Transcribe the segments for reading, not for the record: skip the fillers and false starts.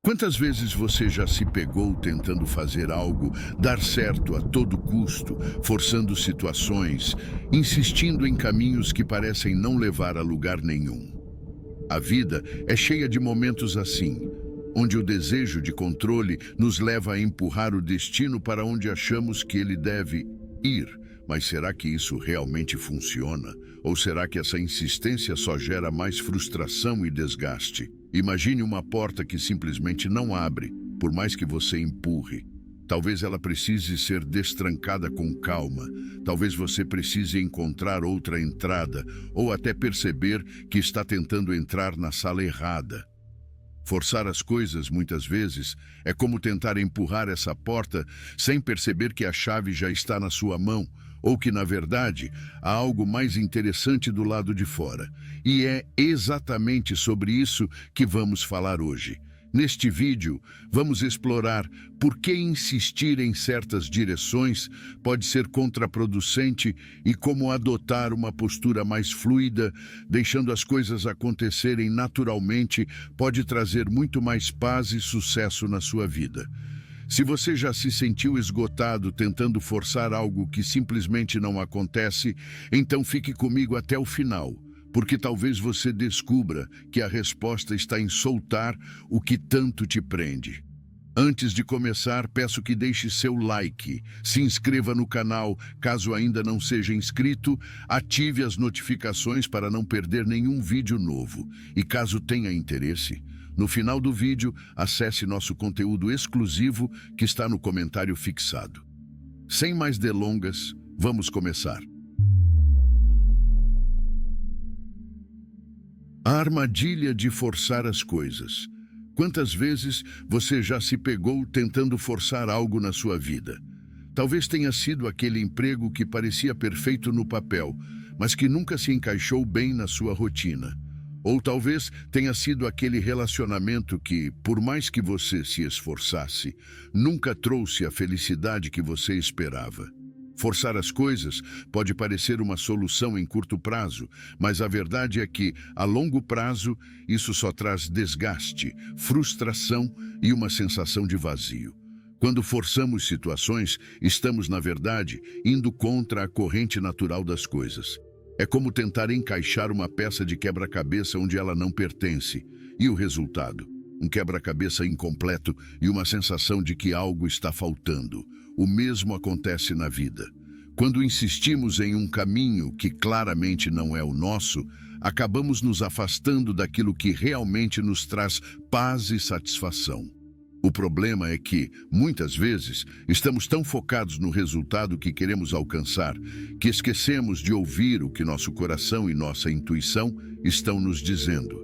Quantas vezes você já se pegou tentando fazer algo dar certo a todo custo, forçando situações, insistindo em caminhos que parecem não levar a lugar nenhum? A vida é cheia de momentos assim, onde o desejo de controle nos leva a empurrar o destino para onde achamos que ele deve ir. Mas será que isso realmente funciona? Ou será que essa insistência só gera mais frustração e desgaste? Imagine uma porta que simplesmente não abre, por mais que você empurre. Talvez ela precise ser destrancada com calma. Talvez você precise encontrar outra entrada, ou até perceber que está tentando entrar na sala errada. Forçar as coisas, muitas vezes, é como tentar empurrar essa porta sem perceber que a chave já está na sua mão, ou que, na verdade, há algo mais interessante do lado de fora. E é exatamente sobre isso que vamos falar hoje. Neste vídeo, vamos explorar por que insistir em certas direções pode ser contraproducente e como adotar uma postura mais fluida, deixando as coisas acontecerem naturalmente, pode trazer muito mais paz e sucesso na sua vida. Se você já se sentiu esgotado tentando forçar algo que simplesmente não acontece, então fique comigo até o final, porque talvez você descubra que a resposta está em soltar o que tanto te prende. Antes de começar, peço que deixe seu like, se inscreva no canal, caso ainda não seja inscrito, ative as notificações para não perder nenhum vídeo novo. E caso tenha interesse, no final do vídeo, acesse nosso conteúdo exclusivo que está no comentário fixado. Sem mais delongas, vamos começar. A armadilha de forçar as coisas. Quantas vezes você já se pegou tentando forçar algo na sua vida? Talvez tenha sido aquele emprego que parecia perfeito no papel, mas que nunca se encaixou bem na sua rotina. Ou talvez tenha sido aquele relacionamento que, por mais que você se esforçasse, nunca trouxe a felicidade que você esperava. Forçar as coisas pode parecer uma solução em curto prazo, mas a verdade é que, a longo prazo, isso só traz desgaste, frustração e uma sensação de vazio. Quando forçamos situações, estamos, na verdade, indo contra a corrente natural das coisas. É como tentar encaixar uma peça de quebra-cabeça onde ela não pertence. E o resultado? Um quebra-cabeça incompleto e uma sensação de que algo está faltando. O mesmo acontece na vida. Quando insistimos em um caminho que claramente não é o nosso, acabamos nos afastando daquilo que realmente nos traz paz e satisfação. O problema é que, muitas vezes, estamos tão focados no resultado que queremos alcançar, que esquecemos de ouvir o que nosso coração e nossa intuição estão nos dizendo.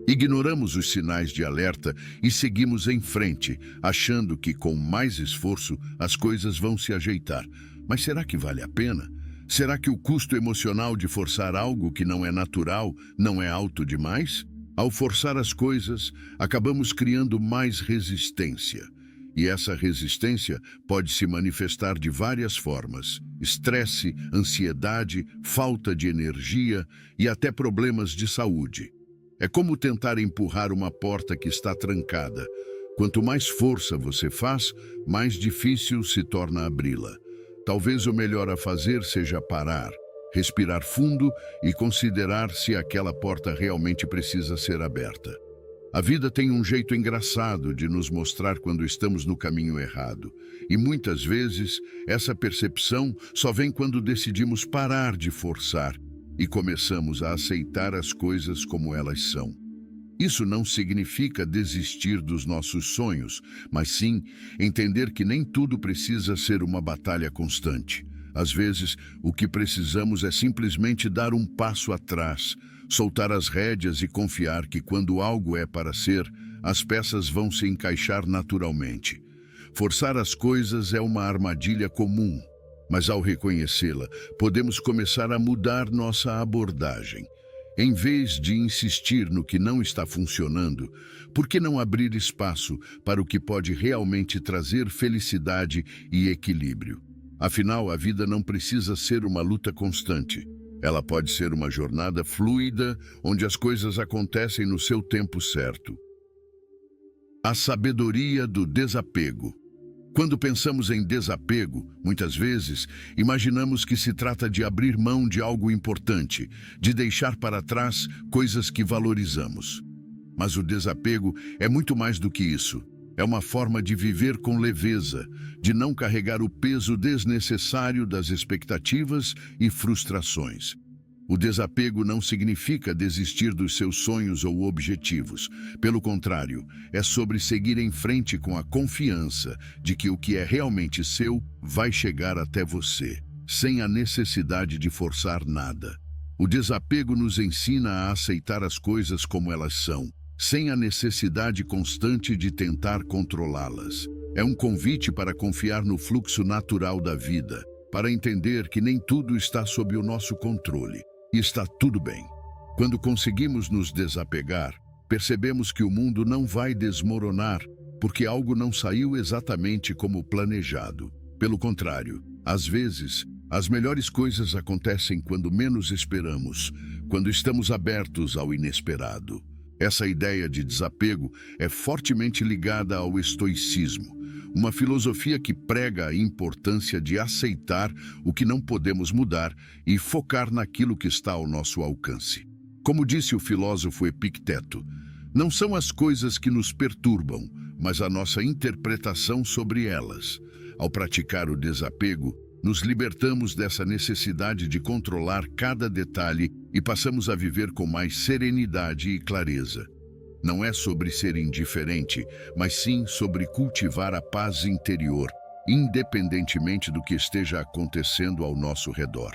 Ignoramos os sinais de alerta e seguimos em frente, achando que com mais esforço as coisas vão se ajeitar. Mas será que vale a pena? Será que o custo emocional de forçar algo que não é natural não é alto demais? Ao forçar as coisas, acabamos criando mais resistência. E essa resistência pode se manifestar de várias formas: estresse, ansiedade, falta de energia e até problemas de saúde. É como tentar empurrar uma porta que está trancada. Quanto mais força você faz, mais difícil se torna abri-la. Talvez o melhor a fazer seja parar, respirar fundo e considerar se aquela porta realmente precisa ser aberta. A vida tem um jeito engraçado de nos mostrar quando estamos no caminho errado. E muitas vezes, essa percepção só vem quando decidimos parar de forçar e começamos a aceitar as coisas como elas são. Isso não significa desistir dos nossos sonhos, mas sim entender que nem tudo precisa ser uma batalha constante. Às vezes, o que precisamos é simplesmente dar um passo atrás, soltar as rédeas e confiar que quando algo é para ser, as peças vão se encaixar naturalmente. Forçar as coisas é uma armadilha comum, mas ao reconhecê-la, podemos começar a mudar nossa abordagem. Em vez de insistir no que não está funcionando, por que não abrir espaço para o que pode realmente trazer felicidade e equilíbrio? Afinal, a vida não precisa ser uma luta constante. Ela pode ser uma jornada fluida, onde as coisas acontecem no seu tempo certo. A sabedoria do desapego. Quando pensamos em desapego, muitas vezes, imaginamos que se trata de abrir mão de algo importante, de deixar para trás coisas que valorizamos. Mas o desapego é muito mais do que isso. É uma forma de viver com leveza, de não carregar o peso desnecessário das expectativas e frustrações. O desapego não significa desistir dos seus sonhos ou objetivos. Pelo contrário, é sobre seguir em frente com a confiança de que o que é realmente seu vai chegar até você, sem a necessidade de forçar nada. O desapego nos ensina a aceitar as coisas como elas são, sem a necessidade constante de tentar controlá-las. É um convite para confiar no fluxo natural da vida, para entender que nem tudo está sob o nosso controle. E está tudo bem. Quando conseguimos nos desapegar, percebemos que o mundo não vai desmoronar porque algo não saiu exatamente como planejado. Pelo contrário, às vezes, as melhores coisas acontecem quando menos esperamos, quando estamos abertos ao inesperado. Essa ideia de desapego é fortemente ligada ao estoicismo, uma filosofia que prega a importância de aceitar o que não podemos mudar e focar naquilo que está ao nosso alcance. Como disse o filósofo Epicteto, não são as coisas que nos perturbam, mas a nossa interpretação sobre elas. Ao praticar o desapego, nos libertamos dessa necessidade de controlar cada detalhe e passamos a viver com mais serenidade e clareza. Não é sobre ser indiferente, mas sim sobre cultivar a paz interior, independentemente do que esteja acontecendo ao nosso redor.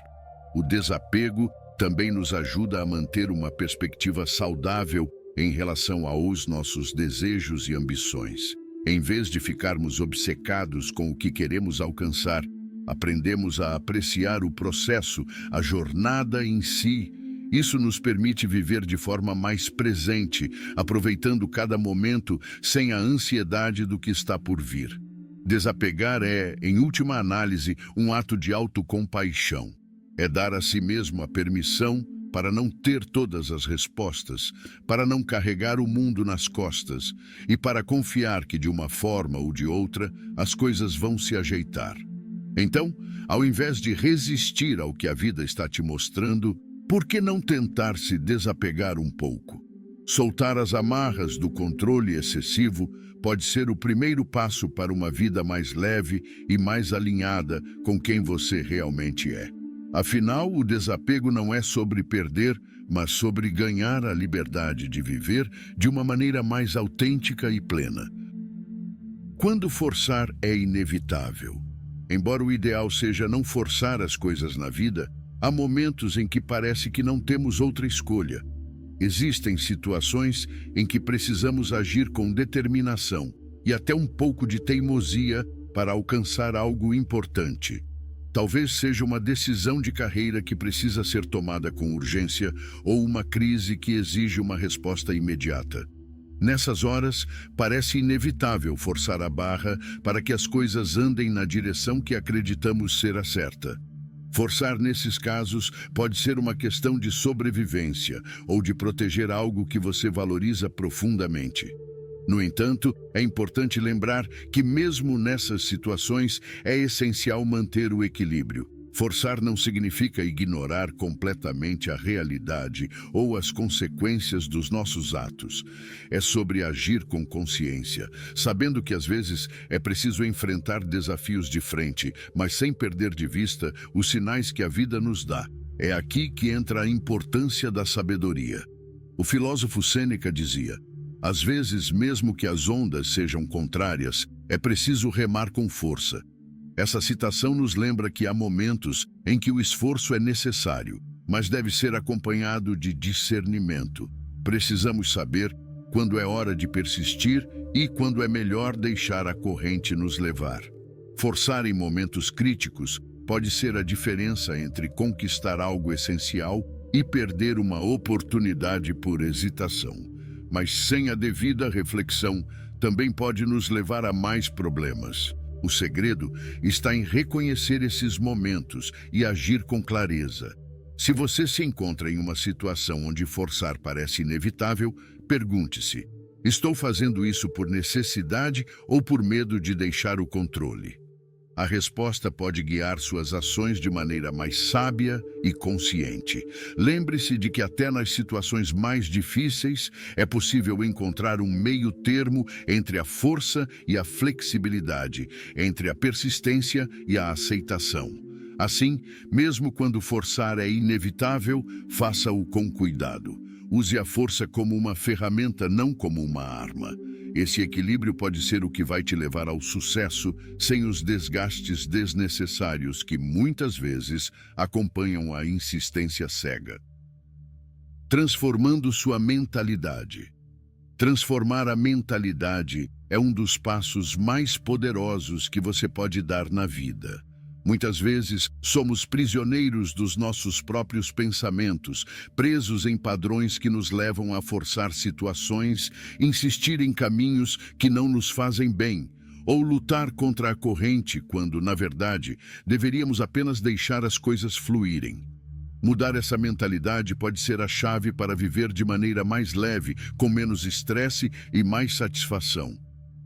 O desapego também nos ajuda a manter uma perspectiva saudável em relação aos nossos desejos e ambições. Em vez de ficarmos obcecados com o que queremos alcançar, aprendemos a apreciar o processo, a jornada em si. Isso nos permite viver de forma mais presente, aproveitando cada momento sem a ansiedade do que está por vir. Desapegar é, em última análise, um ato de autocompaixão. É dar a si mesmo a permissão para não ter todas as respostas, para não carregar o mundo nas costas e para confiar que, de uma forma ou de outra, as coisas vão se ajeitar. Então, ao invés de resistir ao que a vida está te mostrando, por que não tentar se desapegar um pouco? Soltar as amarras do controle excessivo pode ser o primeiro passo para uma vida mais leve e mais alinhada com quem você realmente é. Afinal, o desapego não é sobre perder, mas sobre ganhar a liberdade de viver de uma maneira mais autêntica e plena. Quando forçar é inevitável. Embora o ideal seja não forçar as coisas na vida, há momentos em que parece que não temos outra escolha. Existem situações em que precisamos agir com determinação e até um pouco de teimosia para alcançar algo importante. Talvez seja uma decisão de carreira que precisa ser tomada com urgência ou uma crise que exige uma resposta imediata. Nessas horas, parece inevitável forçar a barra para que as coisas andem na direção que acreditamos ser a certa. Forçar nesses casos pode ser uma questão de sobrevivência ou de proteger algo que você valoriza profundamente. No entanto, é importante lembrar que mesmo nessas situações é essencial manter o equilíbrio. Forçar não significa ignorar completamente a realidade ou as consequências dos nossos atos. É sobre agir com consciência, sabendo que às vezes é preciso enfrentar desafios de frente, mas sem perder de vista os sinais que a vida nos dá. É aqui que entra a importância da sabedoria. O filósofo Sêneca dizia: às vezes, mesmo que as ondas sejam contrárias, é preciso remar com força. Essa citação nos lembra que há momentos em que o esforço é necessário, mas deve ser acompanhado de discernimento. Precisamos saber quando é hora de persistir e quando é melhor deixar a corrente nos levar. Forçar em momentos críticos pode ser a diferença entre conquistar algo essencial e perder uma oportunidade por hesitação. Mas sem a devida reflexão, também pode nos levar a mais problemas. O segredo está em reconhecer esses momentos e agir com clareza. Se você se encontra em uma situação onde forçar parece inevitável, pergunte-se: Estou fazendo isso por necessidade ou por medo de deixar o controle? A resposta pode guiar suas ações de maneira mais sábia e consciente. Lembre-se de que até nas situações mais difíceis é possível encontrar um meio termo entre a força e a flexibilidade, entre a persistência e a aceitação. Assim, mesmo quando forçar é inevitável, faça-o com cuidado. Use a força como uma ferramenta, não como uma arma. Esse equilíbrio pode ser o que vai te levar ao sucesso sem os desgastes desnecessários que muitas vezes acompanham a insistência cega. Transformando sua mentalidade. Transformar a mentalidade é um dos passos mais poderosos que você pode dar na vida. Muitas vezes, somos prisioneiros dos nossos próprios pensamentos, presos em padrões que nos levam a forçar situações, insistir em caminhos que não nos fazem bem, ou lutar contra a corrente quando, na verdade, deveríamos apenas deixar as coisas fluírem. Mudar essa mentalidade pode ser a chave para viver de maneira mais leve, com menos estresse e mais satisfação.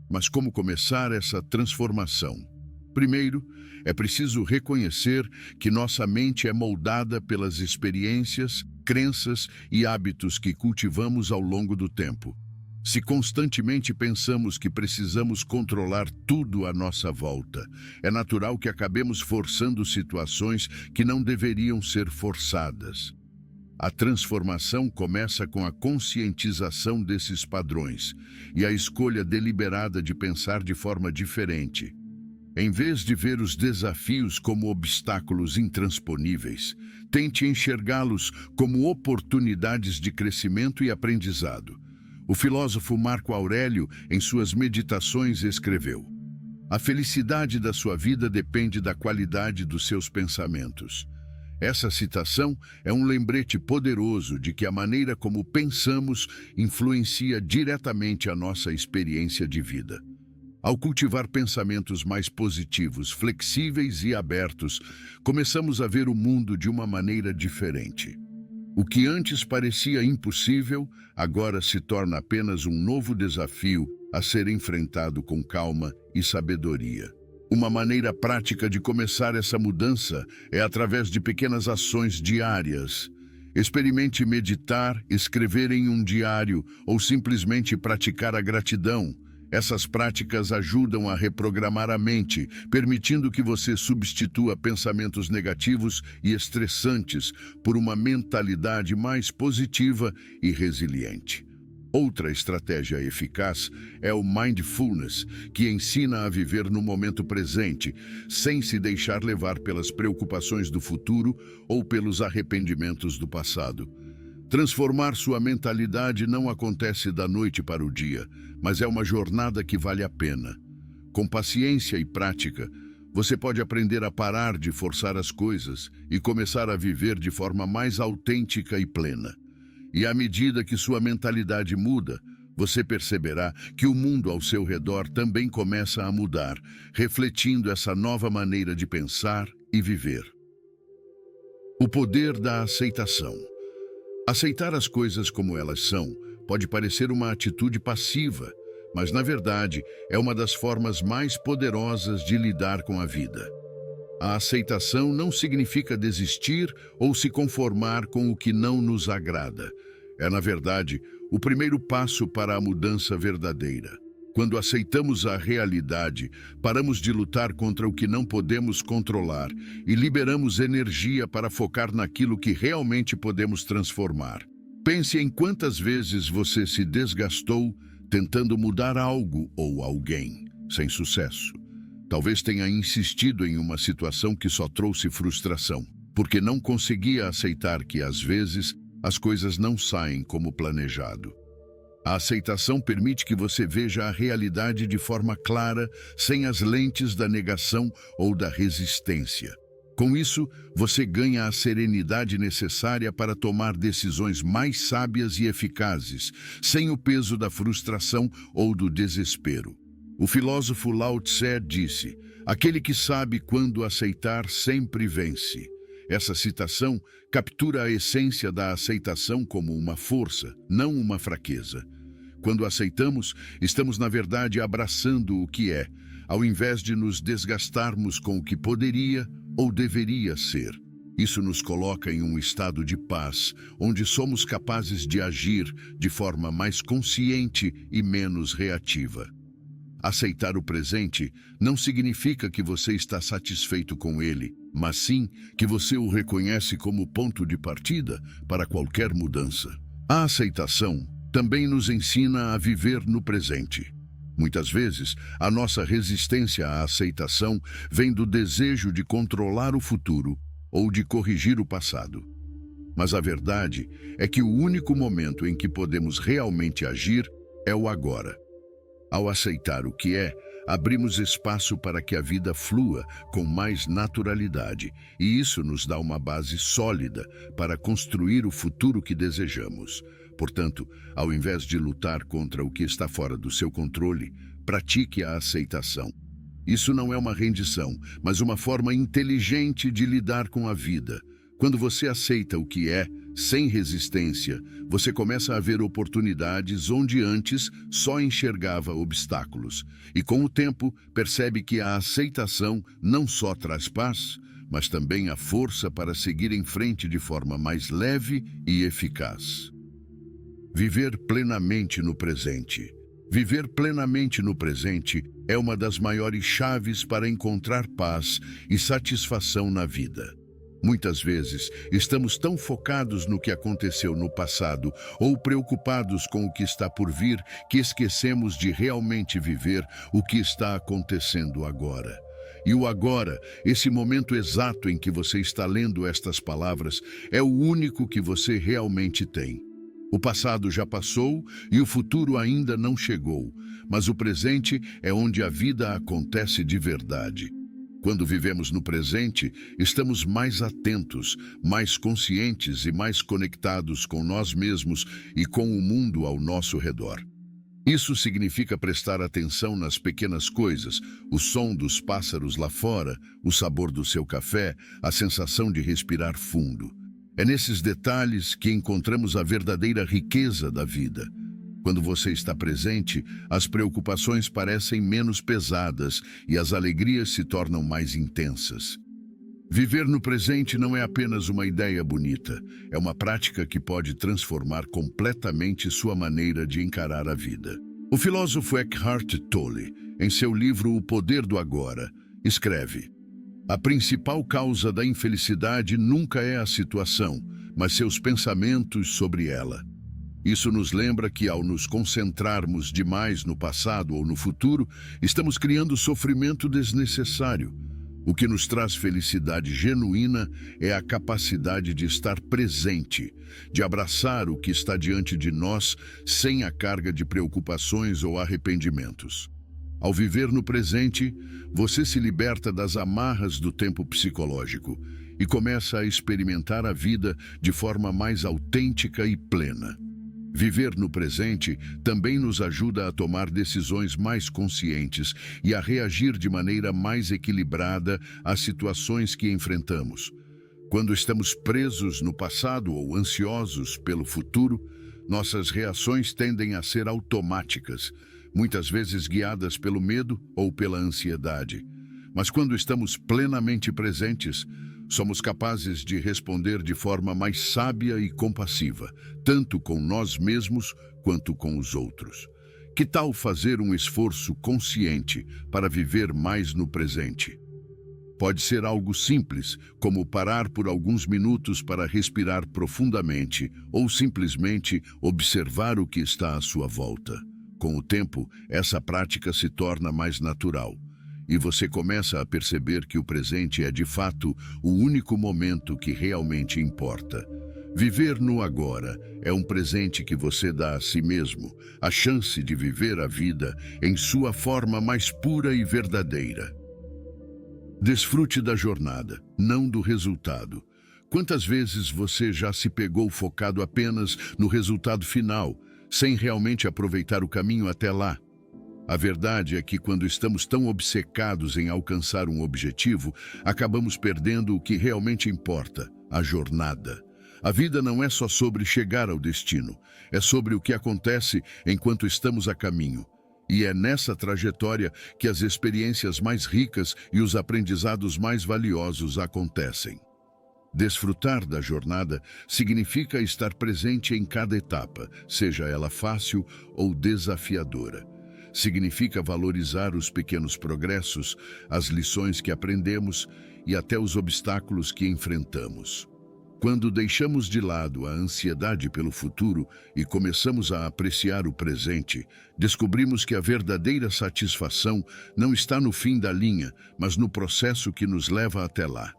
Mas como começar essa transformação? Primeiro, é preciso reconhecer que nossa mente é moldada pelas experiências, crenças e hábitos que cultivamos ao longo do tempo. Se constantemente pensamos que precisamos controlar tudo à nossa volta, é natural que acabemos forçando situações que não deveriam ser forçadas. A transformação começa com a conscientização desses padrões e a escolha deliberada de pensar de forma diferente. Em vez de ver os desafios como obstáculos intransponíveis, tente enxergá-los como oportunidades de crescimento e aprendizado. O filósofo Marco Aurélio, em suas meditações, escreveu: "A felicidade da sua vida depende da qualidade dos seus pensamentos." Essa citação é um lembrete poderoso de que a maneira como pensamos influencia diretamente a nossa experiência de vida. Ao cultivar pensamentos mais positivos, flexíveis e abertos, começamos a ver o mundo de uma maneira diferente. O que antes parecia impossível, agora se torna apenas um novo desafio a ser enfrentado com calma e sabedoria. Uma maneira prática de começar essa mudança é através de pequenas ações diárias. Experimente meditar, escrever em um diário ou simplesmente praticar a gratidão. Essas práticas ajudam a reprogramar a mente, permitindo que você substitua pensamentos negativos e estressantes por uma mentalidade mais positiva e resiliente. Outra estratégia eficaz é o mindfulness, que ensina a viver no momento presente, sem se deixar levar pelas preocupações do futuro ou pelos arrependimentos do passado. Transformar sua mentalidade não acontece da noite para o dia, mas é uma jornada que vale a pena. Com paciência e prática, você pode aprender a parar de forçar as coisas e começar a viver de forma mais autêntica e plena. E à medida que sua mentalidade muda, você perceberá que o mundo ao seu redor também começa a mudar, refletindo essa nova maneira de pensar e viver. O poder da aceitação. Aceitar as coisas como elas são pode parecer uma atitude passiva, mas, na verdade, é uma das formas mais poderosas de lidar com a vida. A aceitação não significa desistir ou se conformar com o que não nos agrada. É, na verdade, o primeiro passo para a mudança verdadeira. Quando aceitamos a realidade, paramos de lutar contra o que não podemos controlar e liberamos energia para focar naquilo que realmente podemos transformar. Pense em quantas vezes você se desgastou tentando mudar algo ou alguém, sem sucesso. Talvez tenha insistido em uma situação que só trouxe frustração, porque não conseguia aceitar que, às vezes, as coisas não saem como planejado. A aceitação permite que você veja a realidade de forma clara, sem as lentes da negação ou da resistência. Com isso, você ganha a serenidade necessária para tomar decisões mais sábias e eficazes, sem o peso da frustração ou do desespero. O filósofo Lao Tse disse: "Aquele que sabe quando aceitar sempre vence." Essa citação captura a essência da aceitação como uma força, não uma fraqueza. Quando aceitamos, estamos na verdade abraçando o que é, ao invés de nos desgastarmos com o que poderia ou deveria ser. Isso nos coloca em um estado de paz, onde somos capazes de agir de forma mais consciente e menos reativa. Aceitar o presente não significa que você está satisfeito com ele, mas sim que você o reconhece como ponto de partida para qualquer mudança. A aceitação também nos ensina a viver no presente. Muitas vezes, a nossa resistência à aceitação vem do desejo de controlar o futuro ou de corrigir o passado. Mas a verdade é que o único momento em que podemos realmente agir é o agora. Ao aceitar o que é, abrimos espaço para que a vida flua com mais naturalidade, e isso nos dá uma base sólida para construir o futuro que desejamos. Portanto, ao invés de lutar contra o que está fora do seu controle, pratique a aceitação. Isso não é uma rendição, mas uma forma inteligente de lidar com a vida. Quando você aceita o que é, sem resistência, você começa a ver oportunidades onde antes só enxergava obstáculos. E com o tempo, percebe que a aceitação não só traz paz, mas também a força para seguir em frente de forma mais leve e eficaz. Viver plenamente no presente. Viver plenamente no presente é uma das maiores chaves para encontrar paz e satisfação na vida. Muitas vezes, estamos tão focados no que aconteceu no passado ou preocupados com o que está por vir que esquecemos de realmente viver o que está acontecendo agora. E o agora, esse momento exato em que você está lendo estas palavras, é o único que você realmente tem. O passado já passou e o futuro ainda não chegou, mas o presente é onde a vida acontece de verdade. Quando vivemos no presente, estamos mais atentos, mais conscientes e mais conectados com nós mesmos e com o mundo ao nosso redor. Isso significa prestar atenção nas pequenas coisas, o som dos pássaros lá fora, o sabor do seu café, a sensação de respirar fundo. É nesses detalhes que encontramos a verdadeira riqueza da vida. Quando você está presente, as preocupações parecem menos pesadas e as alegrias se tornam mais intensas. Viver no presente não é apenas uma ideia bonita, é uma prática que pode transformar completamente sua maneira de encarar a vida. O filósofo Eckhart Tolle, em seu livro O Poder do Agora, escreve: "A principal causa da infelicidade nunca é a situação, mas seus pensamentos sobre ela." Isso nos lembra que, ao nos concentrarmos demais no passado ou no futuro, estamos criando sofrimento desnecessário. O que nos traz felicidade genuína é a capacidade de estar presente, de abraçar o que está diante de nós sem a carga de preocupações ou arrependimentos. Ao viver no presente, você se liberta das amarras do tempo psicológico e começa a experimentar a vida de forma mais autêntica e plena. Viver no presente também nos ajuda a tomar decisões mais conscientes e a reagir de maneira mais equilibrada às situações que enfrentamos. Quando estamos presos no passado ou ansiosos pelo futuro, nossas reações tendem a ser automáticas, muitas vezes guiadas pelo medo ou pela ansiedade. Mas quando estamos plenamente presentes, somos capazes de responder de forma mais sábia e compassiva, tanto com nós mesmos quanto com os outros. Que tal fazer um esforço consciente para viver mais no presente? Pode ser algo simples, como parar por alguns minutos para respirar profundamente ou simplesmente observar o que está à sua volta. Com o tempo, essa prática se torna mais natural. E você começa a perceber que o presente é, de fato, o único momento que realmente importa. Viver no agora é um presente que você dá a si mesmo, a chance de viver a vida em sua forma mais pura e verdadeira. Desfrute da jornada, não do resultado. Quantas vezes você já se pegou focado apenas no resultado final, sem realmente aproveitar o caminho até lá? A verdade é que quando estamos tão obcecados em alcançar um objetivo, acabamos perdendo o que realmente importa, a jornada. A vida não é só sobre chegar ao destino, é sobre o que acontece enquanto estamos a caminho. E é nessa trajetória que as experiências mais ricas e os aprendizados mais valiosos acontecem. Desfrutar da jornada significa estar presente em cada etapa, seja ela fácil ou desafiadora. Significa valorizar os pequenos progressos, as lições que aprendemos e até os obstáculos que enfrentamos. Quando deixamos de lado a ansiedade pelo futuro e começamos a apreciar o presente, descobrimos que a verdadeira satisfação não está no fim da linha, mas no processo que nos leva até lá.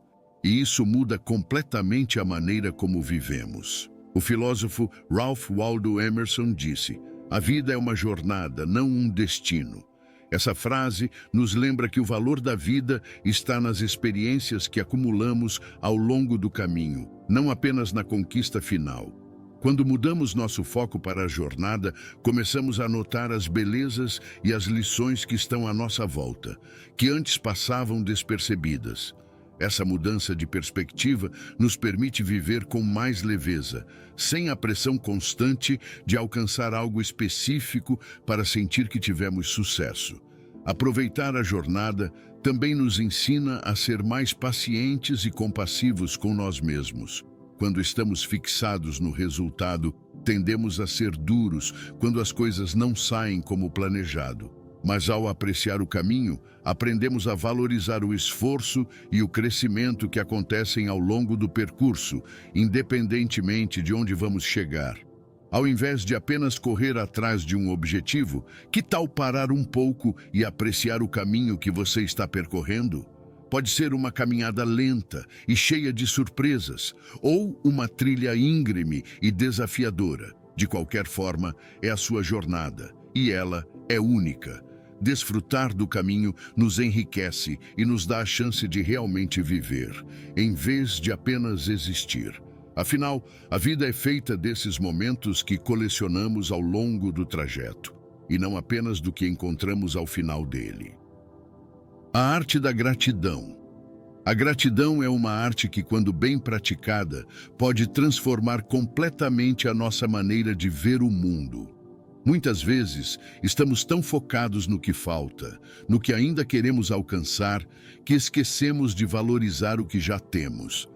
E isso muda completamente a maneira como vivemos. O filósofo Ralph Waldo Emerson disse: "A vida é uma jornada, não um destino." Essa frase nos lembra que o valor da vida está nas experiências que acumulamos ao longo do caminho, não apenas na conquista final. Quando mudamos nosso foco para a jornada, começamos a notar as belezas e as lições que estão à nossa volta, que antes passavam despercebidas. Essa mudança de perspectiva nos permite viver com mais leveza, sem a pressão constante de alcançar algo específico para sentir que tivemos sucesso. Aproveitar a jornada também nos ensina a ser mais pacientes e compassivos com nós mesmos. Quando estamos fixados no resultado, tendemos a ser duros quando as coisas não saem como planejado. Mas ao apreciar o caminho, aprendemos a valorizar o esforço e o crescimento que acontecem ao longo do percurso, independentemente de onde vamos chegar. Ao invés de apenas correr atrás de um objetivo, que tal parar um pouco e apreciar o caminho que você está percorrendo? Pode ser uma caminhada lenta e cheia de surpresas, ou uma trilha íngreme e desafiadora. De qualquer forma, é a sua jornada, e ela é única. Desfrutar do caminho nos enriquece e nos dá a chance de realmente viver, em vez de apenas existir. Afinal, a vida é feita desses momentos que colecionamos ao longo do trajeto, e não apenas do que encontramos ao final dele. A arte da gratidão. A gratidão é uma arte que, quando bem praticada, pode transformar completamente a nossa maneira de ver o mundo. Muitas vezes, estamos tão focados no que falta, no que ainda queremos alcançar, que esquecemos de valorizar o que já temos.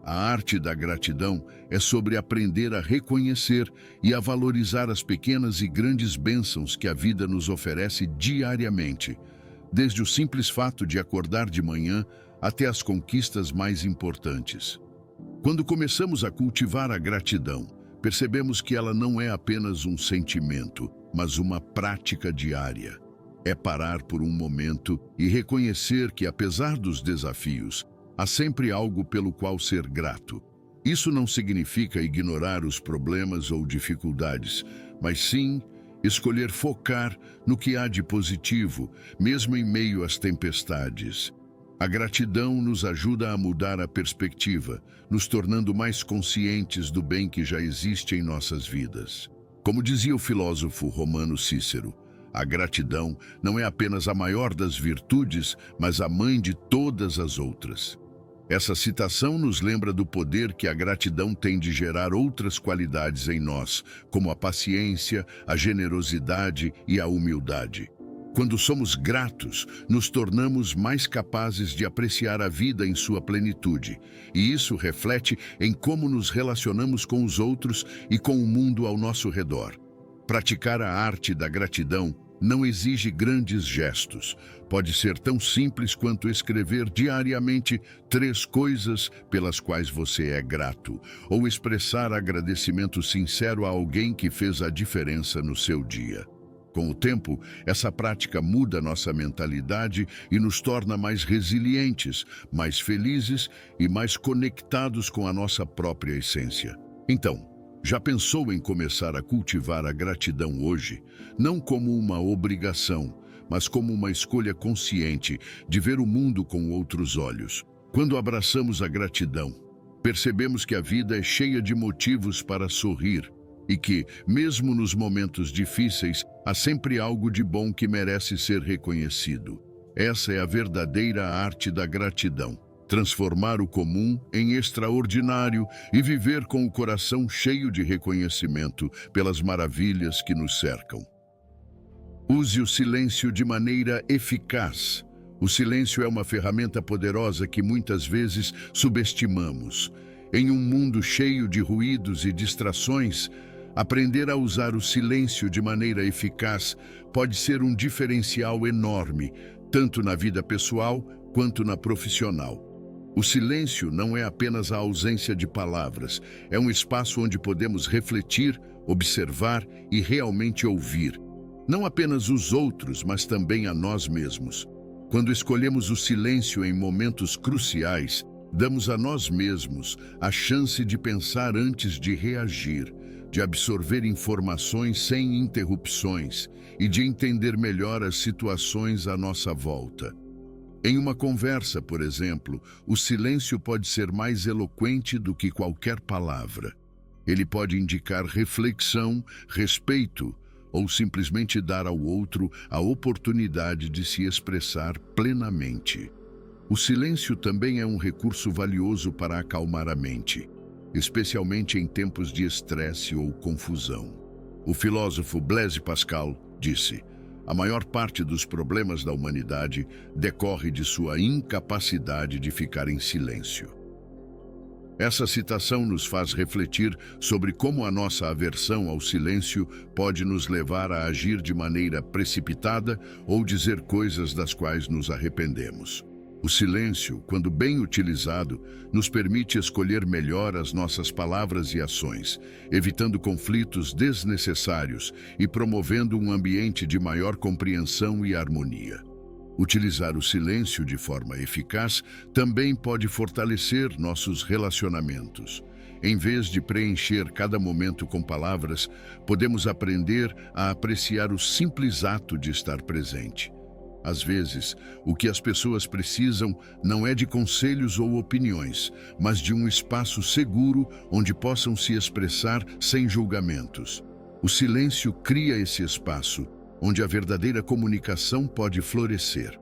A arte da gratidão é sobre aprender a reconhecer e a valorizar as pequenas e grandes bênçãos que a vida nos oferece diariamente, desde o simples fato de acordar de manhã até as conquistas mais importantes. Quando começamos a cultivar a gratidão, percebemos que ela não é apenas um sentimento, mas uma prática diária. É parar por um momento e reconhecer que, apesar dos desafios, há sempre algo pelo qual ser grato. Isso não significa ignorar os problemas ou dificuldades, mas sim escolher focar no que há de positivo, mesmo em meio às tempestades. A gratidão nos ajuda a mudar a perspectiva, nos tornando mais conscientes do bem que já existe em nossas vidas. Como dizia o filósofo romano Cícero, a gratidão não é apenas a maior das virtudes, mas a mãe de todas as outras. Essa citação nos lembra do poder que a gratidão tem de gerar outras qualidades em nós, como a paciência, a generosidade e a humildade. Quando somos gratos, nos tornamos mais capazes de apreciar a vida em sua plenitude, e isso reflete em como nos relacionamos com os outros e com o mundo ao nosso redor. Praticar a arte da gratidão não exige grandes gestos. Pode ser tão simples quanto escrever diariamente 3 coisas pelas quais você é grato, ou expressar agradecimento sincero a alguém que fez a diferença no seu dia. Com o tempo, essa prática muda nossa mentalidade e nos torna mais resilientes, mais felizes e mais conectados com a nossa própria essência. Então, já pensou em começar a cultivar a gratidão hoje, não como uma obrigação, mas como uma escolha consciente de ver o mundo com outros olhos? Quando abraçamos a gratidão, percebemos que a vida é cheia de motivos para sorrir e que, mesmo nos momentos difíceis, há sempre algo de bom que merece ser reconhecido. Essa é a verdadeira arte da gratidão. transformar o comum em extraordinário e viver com o coração cheio de reconhecimento pelas maravilhas que nos cercam. Use o silêncio de maneira eficaz. O silêncio é uma ferramenta poderosa que muitas vezes subestimamos. Em um mundo cheio de ruídos e distrações, aprender a usar o silêncio de maneira eficaz pode ser um diferencial enorme, tanto na vida pessoal quanto na profissional. O silêncio não é apenas a ausência de palavras, é um espaço onde podemos refletir, observar e realmente ouvir. Não apenas os outros, mas também a nós mesmos. Quando escolhemos o silêncio em momentos cruciais, damos a nós mesmos a chance de pensar antes de reagir, de absorver informações sem interrupções e de entender melhor as situações à nossa volta. Em uma conversa, por exemplo, o silêncio pode ser mais eloquente do que qualquer palavra. Ele pode indicar reflexão, respeito, ou simplesmente dar ao outro a oportunidade de se expressar plenamente. O silêncio também é um recurso valioso para acalmar a mente, especialmente em tempos de estresse ou confusão. O filósofo Blaise Pascal disse: "A maior parte dos problemas da humanidade decorre de sua incapacidade de ficar em silêncio." Essa citação nos faz refletir sobre como a nossa aversão ao silêncio pode nos levar a agir de maneira precipitada ou dizer coisas das quais nos arrependemos. O silêncio, quando bem utilizado, nos permite escolher melhor as nossas palavras e ações, evitando conflitos desnecessários e promovendo um ambiente de maior compreensão e harmonia. Utilizar o silêncio de forma eficaz também pode fortalecer nossos relacionamentos. Em vez de preencher cada momento com palavras, podemos aprender a apreciar o simples ato de estar presente. Às vezes, o que as pessoas precisam não é de conselhos ou opiniões, mas de um espaço seguro onde possam se expressar sem julgamentos. O silêncio cria esse espaço, onde a verdadeira comunicação pode florescer.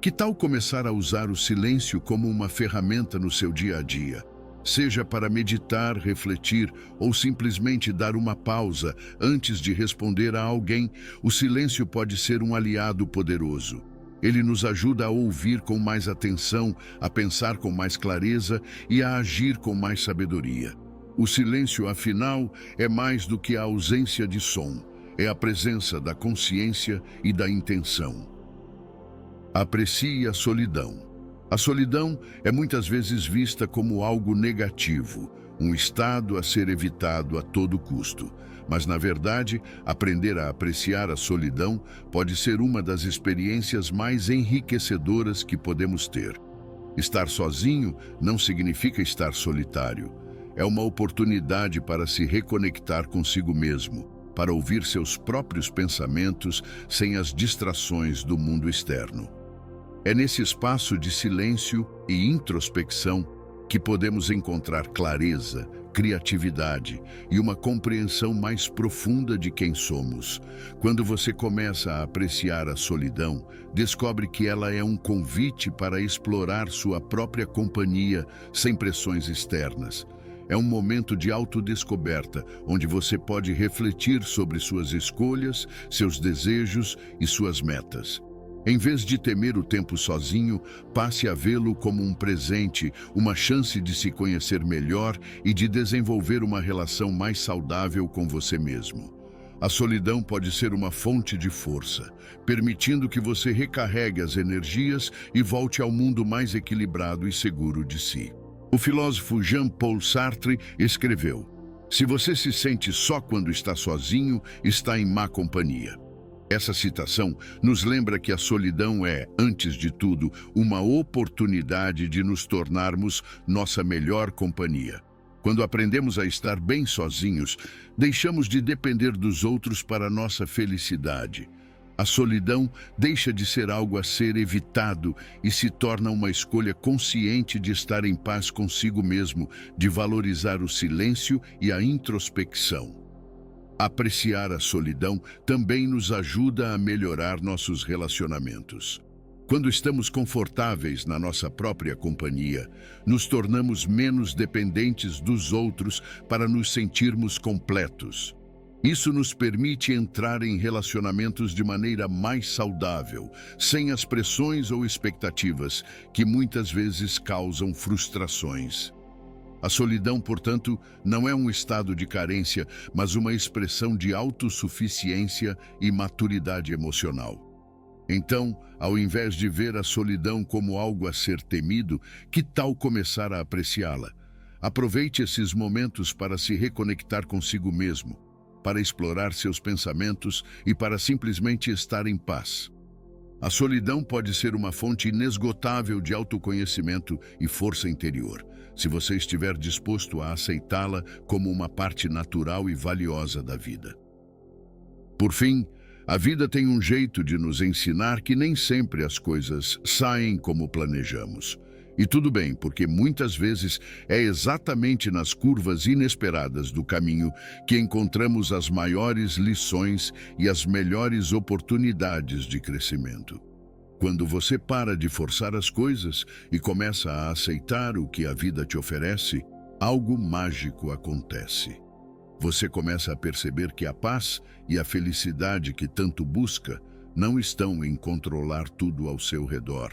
Que tal começar a usar o silêncio como uma ferramenta no seu dia a dia? Seja para meditar, refletir ou simplesmente dar uma pausa antes de responder a alguém, o silêncio pode ser um aliado poderoso. Ele nos ajuda a ouvir com mais atenção, a pensar com mais clareza e a agir com mais sabedoria. O silêncio, afinal, é mais do que a ausência de som. É a presença da consciência e da intenção. Aprecie a solidão. A solidão é muitas vezes vista como algo negativo, um estado a ser evitado a todo custo. Mas, na verdade, aprender a apreciar a solidão pode ser uma das experiências mais enriquecedoras que podemos ter. Estar sozinho não significa estar solitário. É uma oportunidade para se reconectar consigo mesmo, para ouvir seus próprios pensamentos sem as distrações do mundo externo. É nesse espaço de silêncio e introspecção que podemos encontrar clareza, criatividade e uma compreensão mais profunda de quem somos. Quando você começa a apreciar a solidão, descobre que ela é um convite para explorar sua própria companhia sem pressões externas. É um momento de autodescoberta, onde você pode refletir sobre suas escolhas, seus desejos e suas metas. Em vez de temer o tempo sozinho, passe a vê-lo como um presente, uma chance de se conhecer melhor e de desenvolver uma relação mais saudável com você mesmo. A solidão pode ser uma fonte de força, permitindo que você recarregue as energias e volte ao mundo mais equilibrado e seguro de si. O filósofo Jean-Paul Sartre escreveu: "Se você se sente só quando está sozinho, está em má companhia." Essa citação nos lembra que a solidão é, antes de tudo, uma oportunidade de nos tornarmos nossa melhor companhia. Quando aprendemos a estar bem sozinhos, deixamos de depender dos outros para nossa felicidade. A solidão deixa de ser algo a ser evitado e se torna uma escolha consciente de estar em paz consigo mesmo, de valorizar o silêncio e a introspecção. Apreciar a solidão também nos ajuda a melhorar nossos relacionamentos. Quando estamos confortáveis na nossa própria companhia, nos tornamos menos dependentes dos outros para nos sentirmos completos. Isso nos permite entrar em relacionamentos de maneira mais saudável, sem as pressões ou expectativas que muitas vezes causam frustrações. A solidão, portanto, não é um estado de carência, mas uma expressão de autossuficiência e maturidade emocional. Então, ao invés de ver a solidão como algo a ser temido, que tal começar a apreciá-la? Aproveite esses momentos para se reconectar consigo mesmo, para explorar seus pensamentos e para simplesmente estar em paz. A solidão pode ser uma fonte inesgotável de autoconhecimento e força interior, se você estiver disposto a aceitá-la como uma parte natural e valiosa da vida. Por fim, a vida tem um jeito de nos ensinar que nem sempre as coisas saem como planejamos. E tudo bem, porque muitas vezes é exatamente nas curvas inesperadas do caminho que encontramos as maiores lições e as melhores oportunidades de crescimento. Quando você para de forçar as coisas e começa a aceitar o que a vida te oferece, algo mágico acontece. Você começa a perceber que a paz e a felicidade que tanto busca não estão em controlar tudo ao seu redor,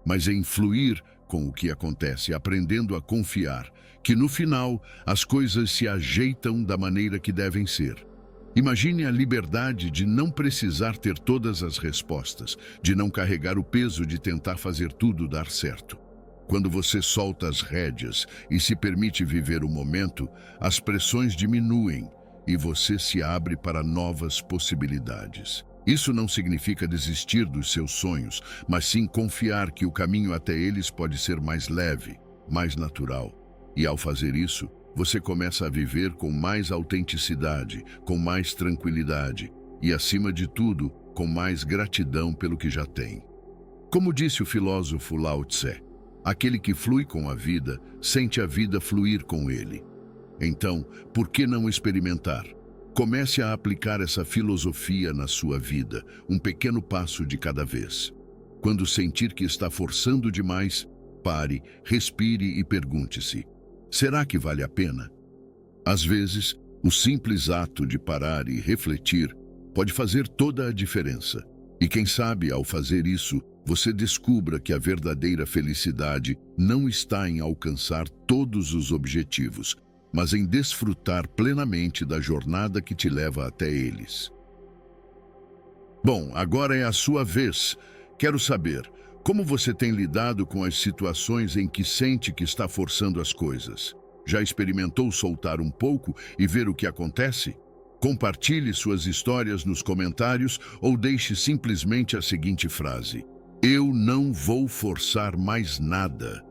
mas em fluir com o que acontece, aprendendo a confiar que no final as coisas se ajeitam da maneira que devem ser. Imagine a liberdade de não precisar ter todas as respostas, de não carregar o peso de tentar fazer tudo dar certo. Quando você solta as rédeas e se permite viver o momento, as pressões diminuem e você se abre para novas possibilidades. Isso não significa desistir dos seus sonhos, mas sim confiar que o caminho até eles pode ser mais leve, mais natural. E ao fazer isso, você começa a viver com mais autenticidade, com mais tranquilidade e, acima de tudo, com mais gratidão pelo que já tem. Como disse o filósofo Lao Tse, aquele que flui com a vida, sente a vida fluir com ele. Então, por que não experimentar? Comece a aplicar essa filosofia na sua vida, um pequeno passo de cada vez. Quando sentir que está forçando demais, pare, respire e pergunte-se: será que vale a pena? Às vezes, o simples ato de parar e refletir pode fazer toda a diferença. E quem sabe, ao fazer isso, você descubra que a verdadeira felicidade não está em alcançar todos os objetivos, mas em desfrutar plenamente da jornada que te leva até eles. Bom, agora é a sua vez. Quero saber, como você tem lidado com as situações em que sente que está forçando as coisas? Já experimentou soltar um pouco e ver o que acontece? Compartilhe suas histórias nos comentários ou deixe simplesmente a seguinte frase: eu não vou forçar mais nada.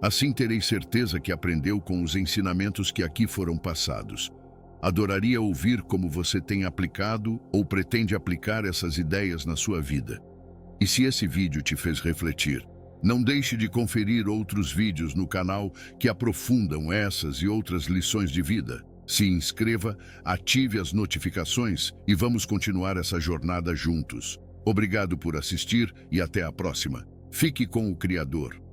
Assim terei certeza que aprendeu com os ensinamentos que aqui foram passados. Adoraria ouvir como você tem aplicado ou pretende aplicar essas ideias na sua vida. E se esse vídeo te fez refletir, não deixe de conferir outros vídeos no canal que aprofundam essas e outras lições de vida. Se inscreva, ative as notificações e vamos continuar essa jornada juntos. Obrigado por assistir e até a próxima. Fique com o Criador.